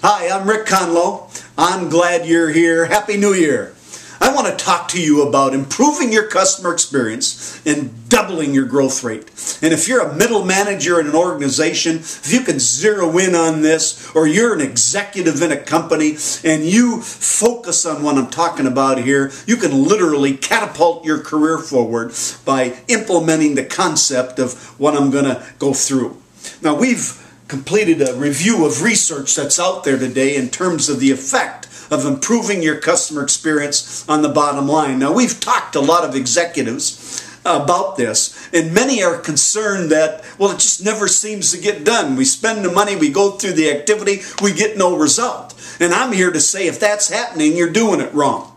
Hi, I'm Rick Conlow. I'm glad you're here. Happy New Year. I want to talk to you about improving your customer experience and doubling your growth rate. And if you're a middle manager in an organization, if you can zero in on this, or you're an executive in a company and you focus on what I'm talking about here, you can literally catapult your career forward by implementing the concept of what I'm going to go through. Now, we've completed a review of research that's out there today in terms of the effect of improving your customer experience on the bottom line. Now, we've talked to a lot of executives about this, and many are concerned that, well, it just never seems to get done. We spend the money, we go through the activity, we get no result. And I'm here to say, if that's happening, you're doing it wrong.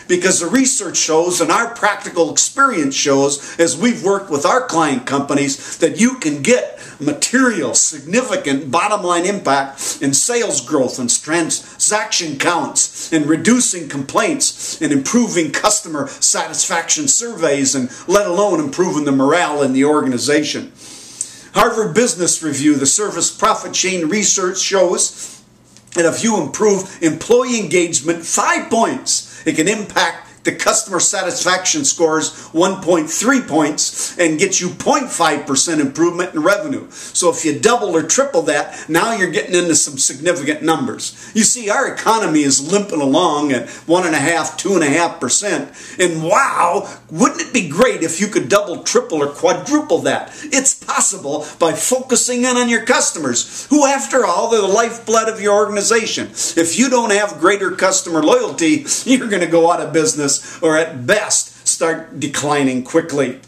Because the research shows and our practical experience shows, as we've worked with our client companies, that you can get material, significant bottom line impact in sales growth and transaction counts and reducing complaints and improving customer satisfaction surveys, and let alone improving the morale in the organization. Harvard Business Review, the service profit chain research shows that if you improve employee engagement 5 points, it can impact the customer satisfaction scores 1.3 points and get you 0.5% improvement in revenue. So if you double or triple that, now you're getting into some significant numbers. You see, our economy is limping along at 1.5%, 2.5%. And wow, wouldn't it be great if you could double, triple, or quadruple that? It's possible by focusing in on your customers, who, after all, they're the lifeblood of your organization. If you don't have greater customer loyalty, you're going to go out of business, or at best start declining quickly.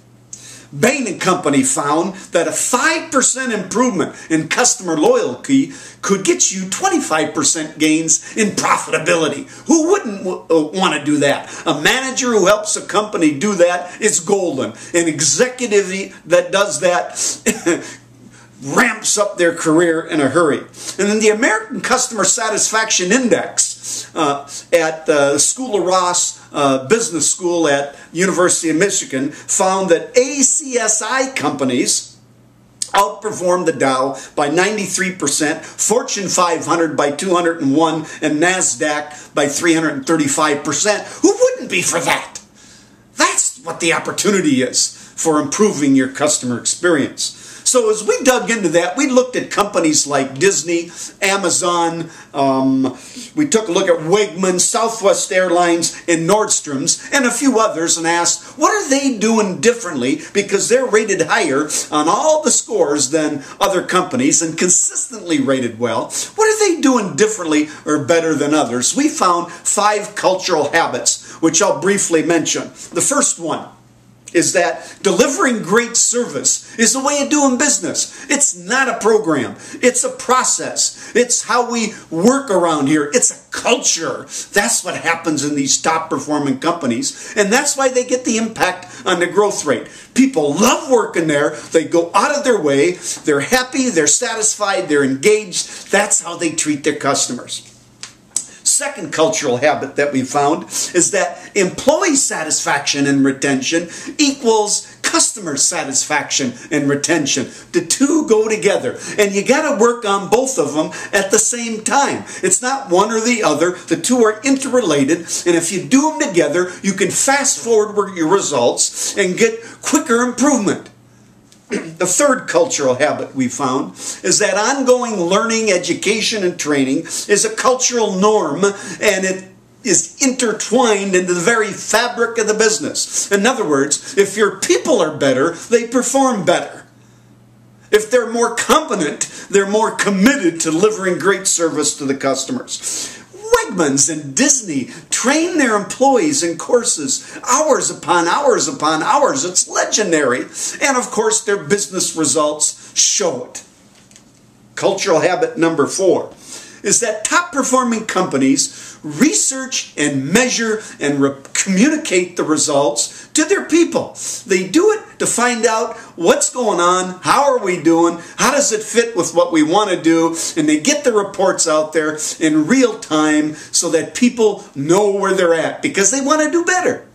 Bain & Company found that a 5% improvement in customer loyalty could get you 25% gains in profitability. Who wouldn't want to do that? A manager who helps a company do that is golden. An executive that does that ramps up their career in a hurry. And then the American Customer Satisfaction Index at the School of Ross Business School at University of Michigan found that ACSI companies outperformed the Dow by 93%, Fortune 500 by 201, and NASDAQ by 335%. Who wouldn't be for that? That's what the opportunity is for improving your customer experience. So as we dug into that, we looked at companies like Disney, Amazon, we took a look at Wegmans, Southwest Airlines, and Nordstrom's, and a few others, and asked, what are they doing differently? Because they're rated higher on all the scores than other companies and consistently rated well. What are they doing differently or better than others? We found 5 cultural habits, which I'll briefly mention. The first one is that delivering great service is a way of doing business. It's not a program. It's a process. It's how we work around here. It's a culture. That's what happens in these top performing companies. And that's why they get the impact on the growth rate. People love working there. They go out of their way. They're happy. They're satisfied. They're engaged. That's how they treat their customers. Second cultural habit that we found is that employee satisfaction and retention equals customer satisfaction and retention. The two go together, and you got to work on both of them at the same time. It's not one or the other. The two are interrelated, and if you do them together, you can fast forward your results and get quicker improvement. The third cultural habit we found is that ongoing learning, education, and training is a cultural norm, and it is intertwined into the very fabric of the business. In other words, if your people are better, they perform better. If they're more competent, they're more committed to delivering great service to the customers. Wegmans and Disney train their employees in courses hours upon hours upon hours. It's legendary. And of course, their business results show it. Cultural habit number 4 is that top performing companies research and measure and communicate the results to their people. They do it to find out what's going on, how are we doing, how does it fit with what we want to do, and they get the reports out there in real time so that people know where they're at because they want to do better.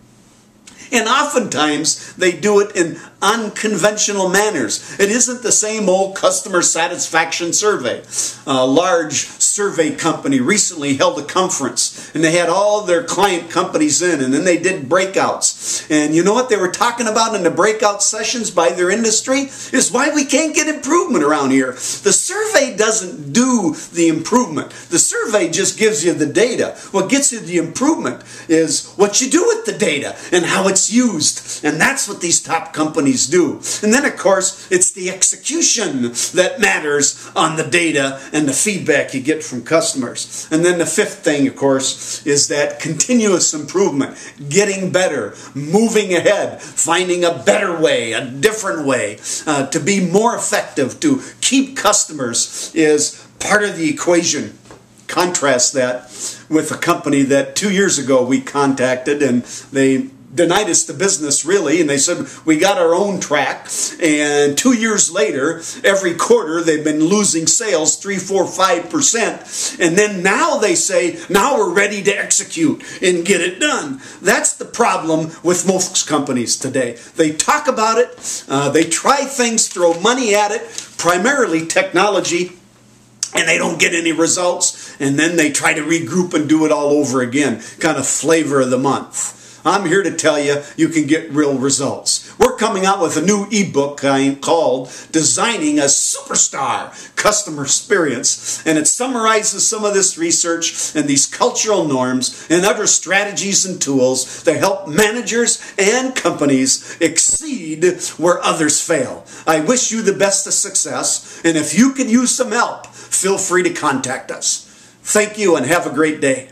And oftentimes they do it in unconventional manners. It isn't the same old customer satisfaction survey. A large survey company recently held a conference, and they had all their client companies in, and then they did breakouts. And you know what they were talking about in the breakout sessions by their industry? Is why we can't get improvement around here. The survey doesn't do the improvement. The survey just gives you the data. What gets you the improvement is what you do with the data and how it's used. And that's what these top companies do. And then, of course, it's the execution that matters on the data and the feedback you get from customers. And then the fifth thing, of course, is that continuous improvement, getting better, moving ahead, finding a better way, a different way to be more effective, to keep customers is part of the equation. Contrast that with a company that 2 years ago we contacted, and they denied us the business, really, and they said we got our own track, and 2 years later, every quarter they've been losing sales 3, 4, 5%, and then now they say, now we're ready to execute and get it done. That's the problem with most companies today. They talk about it, they try things, throw money at it, primarily technology, and they don't get any results, and then they try to regroup and do it all over again, kind of flavor of the month. I'm here to tell you, you can get real results. We're coming out with a new ebook called Designing a Superstar Customer Experience, and it summarizes some of this research and these cultural norms and other strategies and tools that help managers and companies exceed where others fail. I wish you the best of success, and if you could use some help, feel free to contact us. Thank you and have a great day.